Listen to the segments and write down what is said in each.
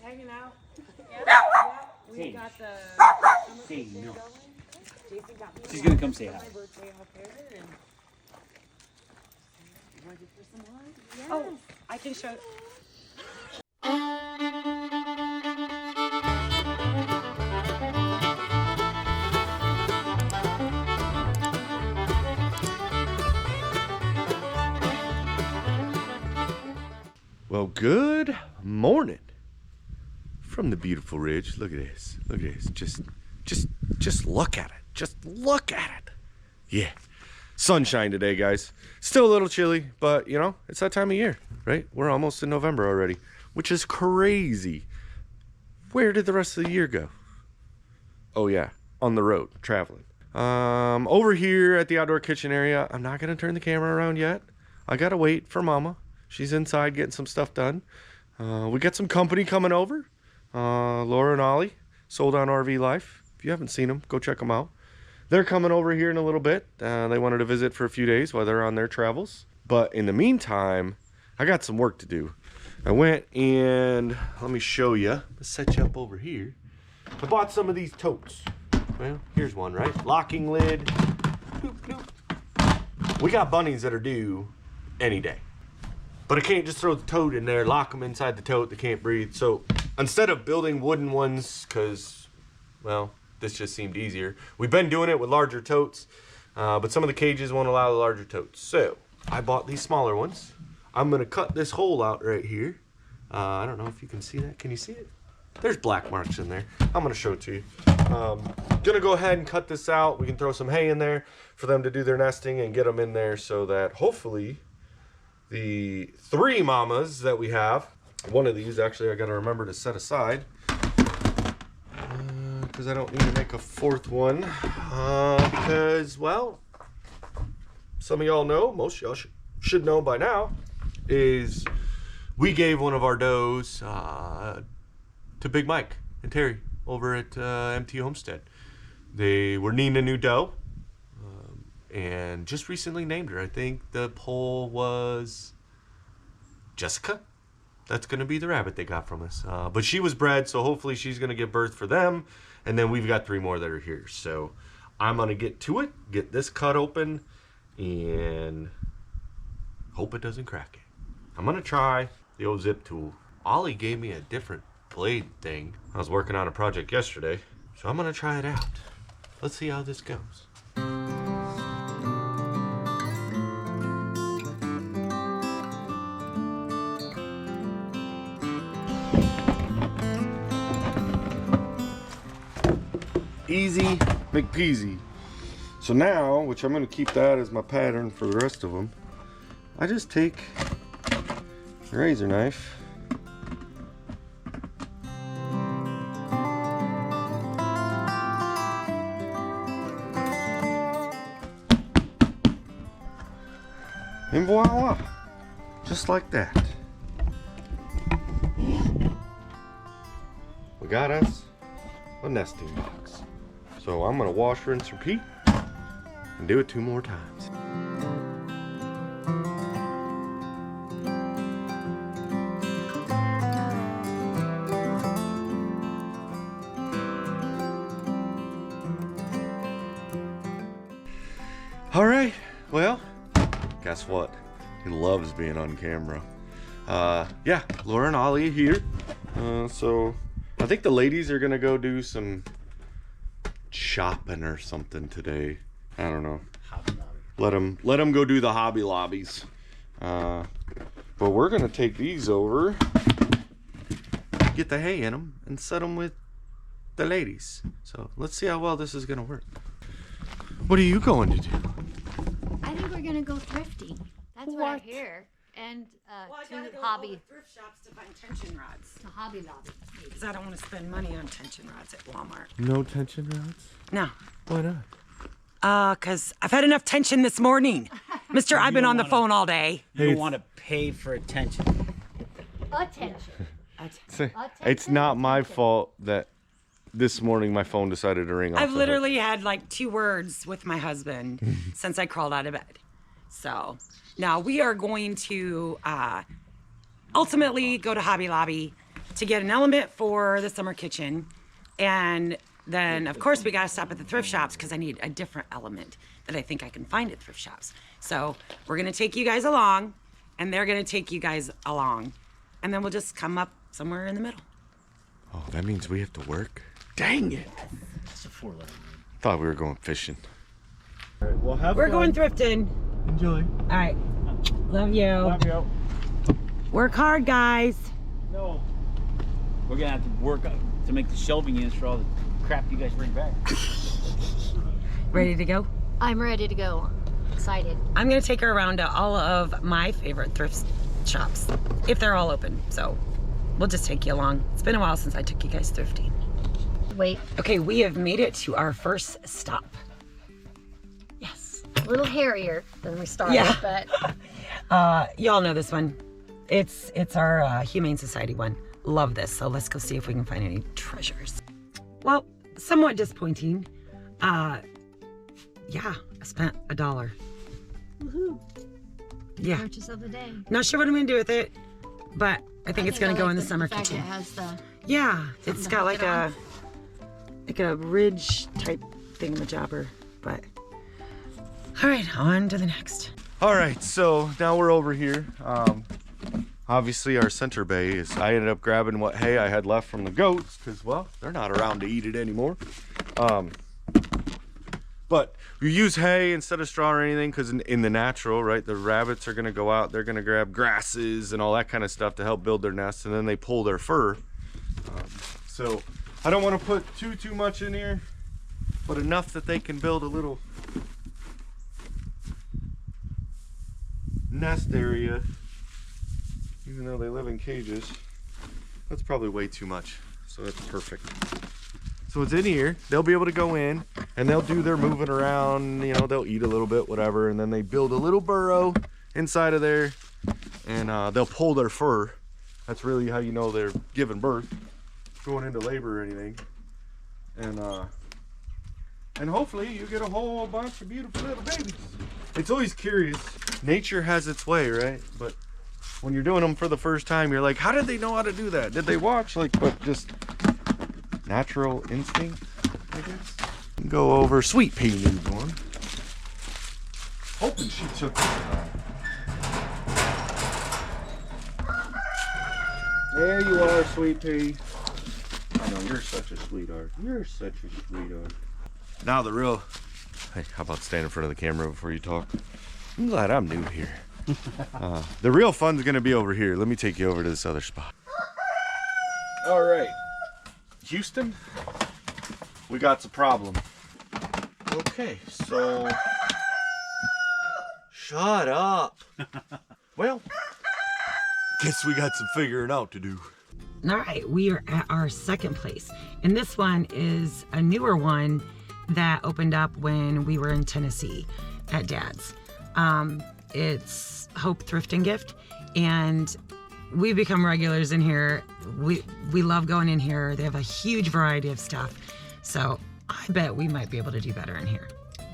hanging out. Hey. We got the Hey, no. going. Jason got me She's gonna come say hi. my birthday out there. And you want to for some wine? Yes. Oh, I can show. Well, good morning from the beautiful ridge. Look at this. Look at this. Just look at it. Just look at it. Yeah. Sunshine today, guys. Still a little chilly, but you know, it's that time of year, right? We're almost in November already, which is crazy. Where did the rest of the year go? Oh yeah, on the road, traveling. Over here at the outdoor kitchen area, I'm not gonna turn the camera around yet. I gotta wait for Mama. She's inside getting some stuff done. We got some company coming over. Laura and Ollie, Sold on RV Life. If you haven't seen them, go check them out. They're coming over here in a little bit. They wanted to visit for a few days while they're on their travels. But in the meantime, I got some work to do. I went and, let me show you. Let's set you up over here. I bought some of these totes. Well, here's one, right? Locking lid. Bloop, bloop. We got bunnies that are due any day. But I can't just throw the tote in there, lock them inside the tote, they can't breathe. So instead of building wooden ones, because, well, this just seemed easier. We've been doing it with larger totes, but some of the cages won't allow the larger totes. So I bought these smaller ones. I'm gonna cut this hole out right here. I don't know if you can see that. Can you see it? There's black marks in there. I'm gonna show it to you. Gonna go ahead and cut this out. We can throw some hay in there for them to do their nesting and get them in there so that hopefully the 3 mamas that we have, one of these actually I gotta remember to set aside because I don't need to make a 4th one because, well, some of y'all know, most of y'all should know by now, is we gave one of our does to Big Mike and Terry over at MT Homestead. They were needing a new doe and just recently named her. I think the poll was Jessica. That's gonna be the rabbit they got from us. But she was bred, so hopefully she's gonna give birth for them. And then we've got 3 more that are here. So I'm gonna get to it, get this cut open, and hope it doesn't crack it. I'm gonna try the old zip tool. Ollie gave me a different blade thing. I was working on a project yesterday, so I'm gonna try it out. Let's see how this goes. Easy McPeasy. So now, which I'm going to keep that as my pattern for the rest of them, I just take a razor knife and voila, just like that. We got us a nesting box. So I'm gonna wash, rinse, repeat, and do it 2 more times. All right, well, guess what? He loves being on camera. Yeah, Laura and Ollie here. So I think the ladies are gonna go do some shopping or something today. I don't know. Let them go do the Hobby Lobbies. But we're gonna take these over, get the hay in them, and set them with the ladies. So let's see how well this is gonna work. What are you going to do? I think we're gonna go thrifting. That's what I hear. And to hobby. Thrift shops to find tension rods. To Hobby Lobby. Because I don't want to spend money on tension rods at Walmart. No tension rods? No. Why not? Because I've had enough tension this morning. Mister, I've been on the phone all day. You don't want to pay for attention. Attention. It's not my fault that this morning my phone decided to ring off. I've literally had like 2 words with my husband since I crawled out of bed. So now we are going to ultimately go to Hobby Lobby to get an element for the summer kitchen. And then, of course, we got to stop at the thrift shops because I need a different element that I think I can find at thrift shops. So we're going to take you guys along, and they're going to take you guys along. And then we'll just come up somewhere in the middle. Oh, that means we have to work? Dang it. It's a 4-letter. Thought we were going fishing. All right, well, have We're fun. going thrifting. Enjoy. All right. Love you. Love you. Work hard, guys. No. We're gonna have to work to make the shelving units for all the crap you guys bring back. Ready to go? I'm ready to go. Excited. I'm going to take her around to all of my favorite thrift shops, if they're all open. So we'll just take you along. It's been a while since I took you guys thrifting. Wait, Okay, we have made it to our first stop. Yes. a little hairier than we started, Yeah. but Y'all know this one. It's our Humane Society one. Love this. So let's go see if we can find any treasures. Well, somewhat disappointing. Yeah, I spent $1. woohoo! Yeah. Purchase of the day. Not sure what I'm gonna do with it, but I think it's gonna go in the summer fact kitchen. It has the Yeah, it's to got hook like it a ridge type thingamajobber, but all right, on to the next. All right, so now we're over here. Obviously our center bay is, I ended up grabbing what hay I had left from the goats because, well, they're not around to eat it anymore. But we use hay instead of straw or anything because in the natural, right, the rabbits are going to go out, they're going to grab grasses and all that kind of stuff to help build their nests, and then they pull their fur. So I don't want to put too much in here, but enough that they can build a little nest area, even though they live in cages. That's probably way too much, so that's perfect. So it's in here, they'll be able to go in and they'll do their moving around, you know, they'll eat a little bit, whatever, and then they build a little burrow inside of there, and they'll pull their fur. That's really how you know they're giving birth, going into labor or anything. And hopefully you get a whole bunch of beautiful little babies. It's always curious. Nature has its way, right? But when you're doing them for the first time, you're like, how did they know how to do that? Did they watch? Like, but just natural instinct, I guess. Go over Sweet Pea newborn. Hoping she took it. There you are, Sweet Pea. I know, you're such a sweetheart. You're such a sweetheart. Now the real... Hey, how about stand in front of the camera before you talk? I'm glad I'm new here. The real fun's gonna be over here. Let me take you over to this other spot. All right, Houston, we got a problem. Okay, so shut up. Well, guess we got some figuring out to do. All right, we are at our second place, and this one is a newer one that opened up when we were in Tennessee at Dad's. It's Hope Thrift and Gift, and we've become regulars in here. We love going in here. They have a huge variety of stuff, so I bet we might be able to do better in here.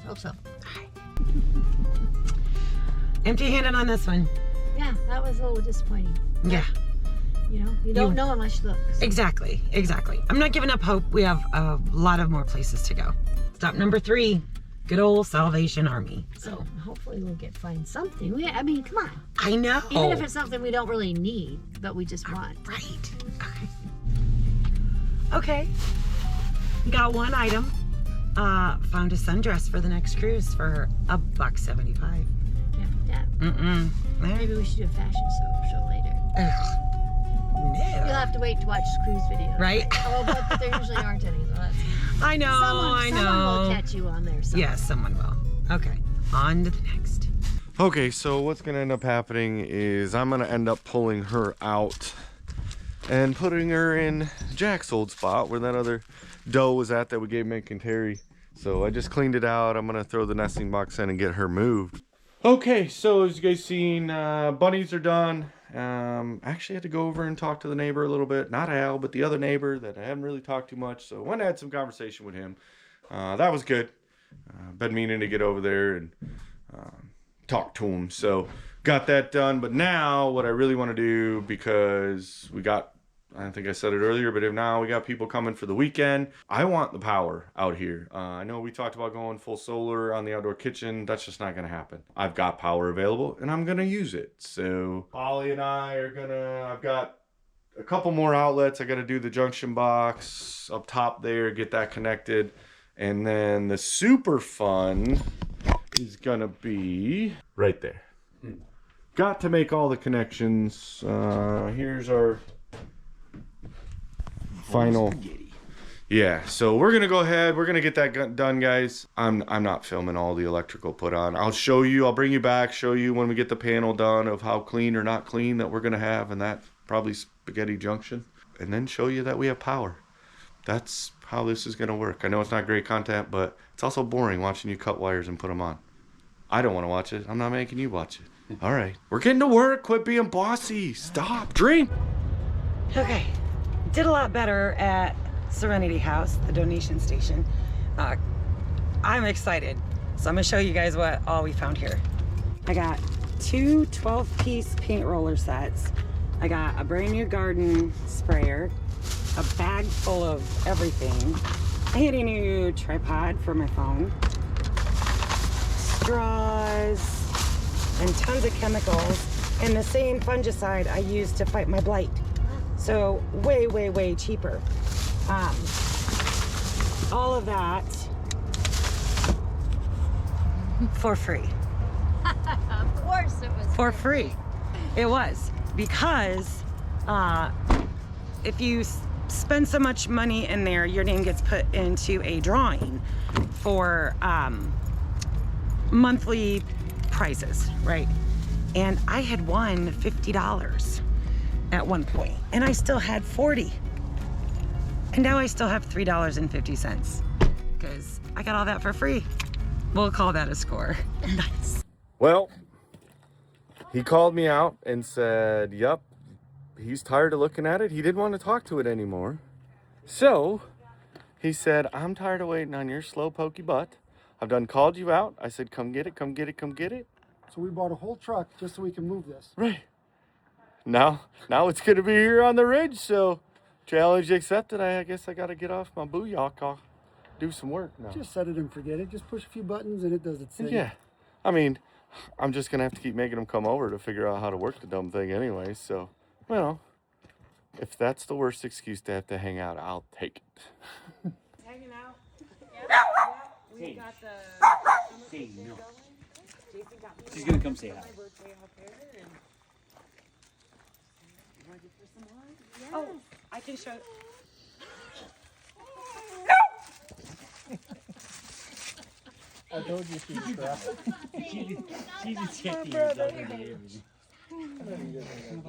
Hope so. Empty-handed on this one. Yeah, that was a little disappointing. Yeah, You know, you don't know unless you look. So. exactly. I'm not giving up hope. We have a lot of more places to go. Stop number 3, good old Salvation Army. So hopefully we'll find something. I mean, come on. I know. Even if it's something we don't really need, but we just want. Right. Okay. We got one item. Found a sundress for the next cruise for $1.75. Yeah. There. Maybe we should do a fashion show later. Ugh. No. You'll have to wait to watch cruise videos. Right? Oh, but there usually aren't any. So that's, I know. someone will catch you on there. Yes, someone will. Okay. On to the next. Okay, so what's gonna end up happening is I'm gonna end up pulling her out and putting her in Jack's old spot where that other doe was at that we gave Mick and Terry. So I just cleaned it out. I'm gonna throw the nesting box in and get her moved. Okay, so as you guys seen, bunnies are done. Actually had to go over and talk to the neighbor a little bit. Not Al, but the other neighbor that I haven't really talked too much. So I went and had some conversation with him. That was good. Been meaning to get over there and talk to him. So got that done. But now what I really want to do, because we got I think I said it earlier, but if now we got people coming for the weekend. I want the power out here. I know we talked about going full solar on the outdoor kitchen. That's just not going to happen. I've got power available and I'm going to use it. So Ollie and I are going to, I've got a couple more outlets. I got to do the junction box up top there, get that connected. And then the super fun is going to be right there. Got to make all the connections. Here's our final. Yeah, so we're gonna go ahead. We're gonna get that done, guys. I'm not filming all the electrical put on. I'll show you. I'll bring you back. Show you when we get the panel done of how clean or not clean that we're gonna have, and that probably spaghetti junction, and then show you that we have power. That's how this is gonna work. I know it's not great content, but it's also boring watching you cut wires and put them on. I don't want to watch it. I'm not making you watch it. All right, we're getting to work. Quit being bossy. Stop. Drink. Okay, did a lot better at Serenity House, the donation station. I'm excited. So I'm gonna show you guys what all we found here. I got 2 12-piece paint roller sets. I got a brand new garden sprayer, a bag full of everything. I had a new tripod for my phone, straws, and tons of chemicals, and the same fungicide I used to fight my blight. So way, way, way cheaper. All of that for free. Of course it was. For free. It was, because if you spend so much money in there, your name gets put into a drawing for monthly prizes, right? And I had won $50 at one point, and I still had 40. And now I still have $3.50 because I got all that for free. We'll call that a score. Nice. Well, he called me out and said, yep, he's tired of looking at it. He didn't want to talk to it anymore. So he said, I'm tired of waiting on your slow pokey butt. I've done called you out. I said, come get it, come get it, come get it. So we bought a whole truck just so we can move this. Right. Now it's going to be here on the ridge, so challenge accepted. I guess I got to get off my booyah, do some work now. Just set it and forget it. Just push a few buttons and it does its thing. Yeah. I mean, I'm just going to have to keep making them come over to figure out how to work the dumb thing anyway. So, well, if that's the worst excuse to have to hang out, I'll take it. Hanging out. Yeah. We got the Hey, no. Jason got me She's gonna come say hi. my birthday out there, and you want to get for some wine? Yes. Oh, I can show. I told you she was crap. She's a checking herself into everything.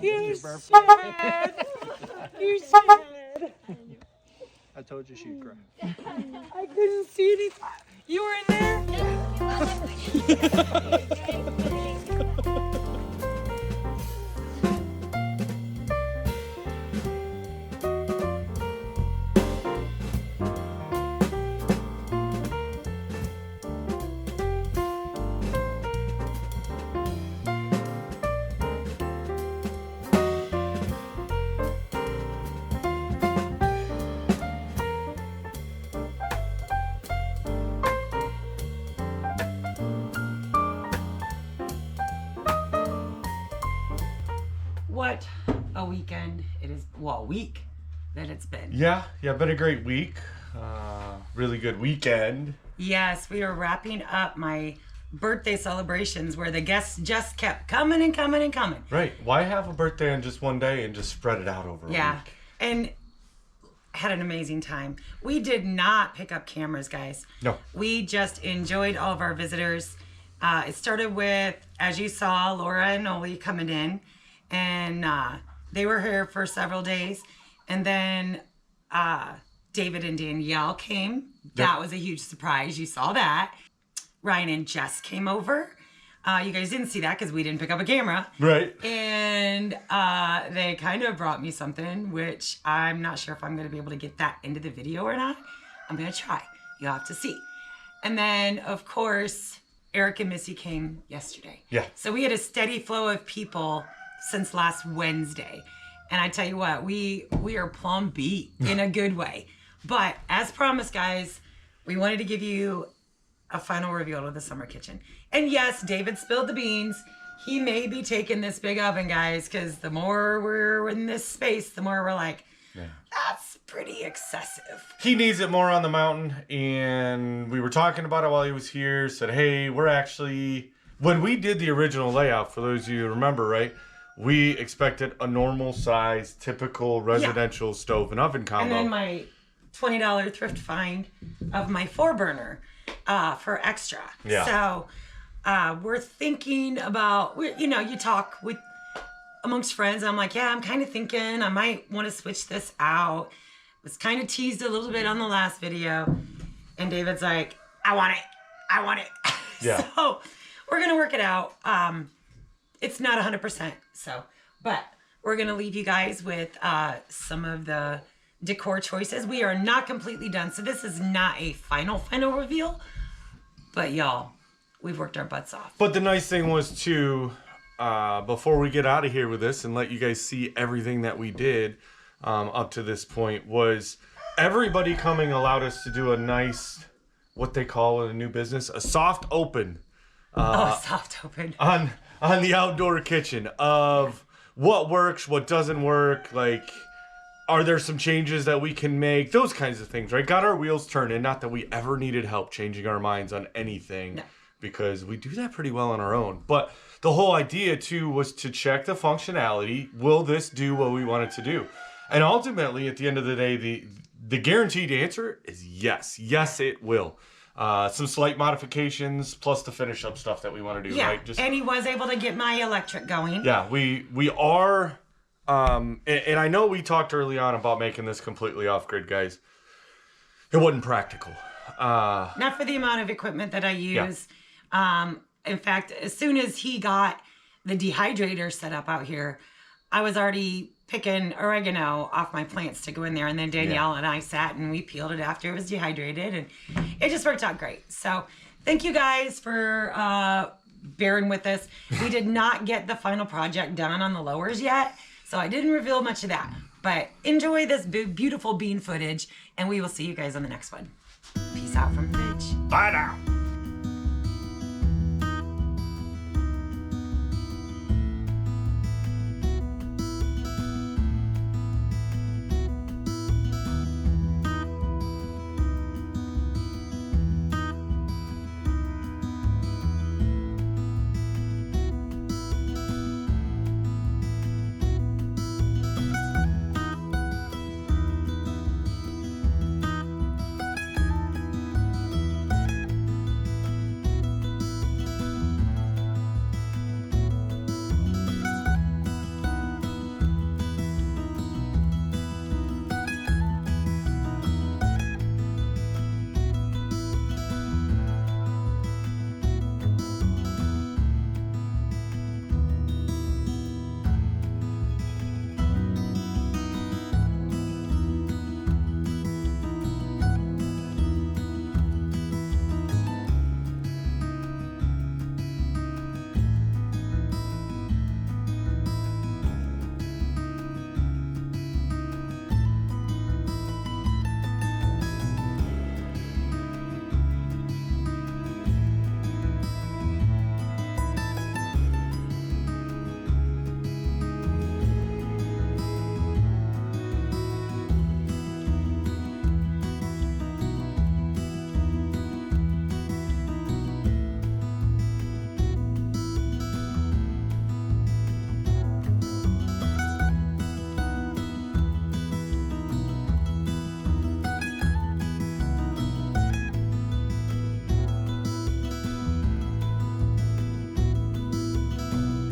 You said. You said. I told you she was crap. I couldn't see anything. You were in there? What a weekend it is. Well, week that it's been. Yeah, been a great week. Really good weekend. Yes, we are wrapping up my birthday celebrations where the guests just kept coming and coming and coming. Right. Why have a birthday on just one day and just spread it out over a Yeah. week? And had an amazing time. We did not pick up cameras, guys. No. We just enjoyed all of our visitors. It started with, as you saw, Laura and Ollie coming in, and they were here for several days. And then David and Danielle came. That was a huge surprise. You saw that. Ryan and Jess came over. You guys didn't see that because we didn't pick up a camera. Right. And they kind of brought me something, which I'm not sure if I'm going to be able to get that into the video or not. I'm going to try. You'll have to see. And then, of course, Eric and Missy came yesterday. Yeah. So we had a steady flow of people since last Wednesday. And I tell you what, we are plumb beat in a good way. But as promised, guys, we wanted to give you a final reveal of the summer kitchen. And yes, David spilled the beans. He may be taking this big oven, guys, because the more we're in this space, the more we're like, that's pretty excessive. He needs it more on the mountain, and we were talking about it while he was here. Said, hey, we're actually, when we did the original layout, for those of you who remember, right, we expected a normal size, typical residential stove and oven combo. And then my $20 thrift find of my 4-burner for extra. Yeah. So we're thinking about, you talk with amongst friends. I'm like, yeah, I'm kind of thinking I might want to switch this out. Was kind of teased a little bit on the last video. And David's like, I want it. Yeah. So we're going to work it out. It's not 100%. But we're going to leave you guys with some of the decor choices. We are not completely done. So this is not a final reveal. But y'all, we've worked our butts off. But the nice thing was too, before we get out of here with this and let you guys see everything that we did up to this point, was everybody coming allowed us to do a nice, what they call in a new business, a soft open. Soft open. On the outdoor kitchen of what works, what doesn't work, like, are there some changes that we can make, those kinds of things, right? Got our wheels turning. Not that we ever needed help changing our minds on anything, because we do that pretty well on our own. But the whole idea too was to check the functionality. Will this do what we want it to do? And ultimately, at the end of the day, the guaranteed answer is yes. Yes, it will. Some slight modifications plus the finish up stuff that we want to do, right? And he was able to get my electric going. Yeah, we are, and I know we talked early on about making this completely off-grid, guys. It wasn't practical. Not for the amount of equipment that I use. Yeah. In fact, as soon as he got the dehydrator set up out here, I was already picking oregano off my plants to go in there. And then Danielle and I sat and we peeled it after it was dehydrated. And it just worked out great. So thank you guys for bearing with us. We did not get the final project done on the lowers yet. So I didn't reveal much of that. But enjoy this beautiful bean footage. And we will see you guys on the next one. Peace out from the ridge. Bye now.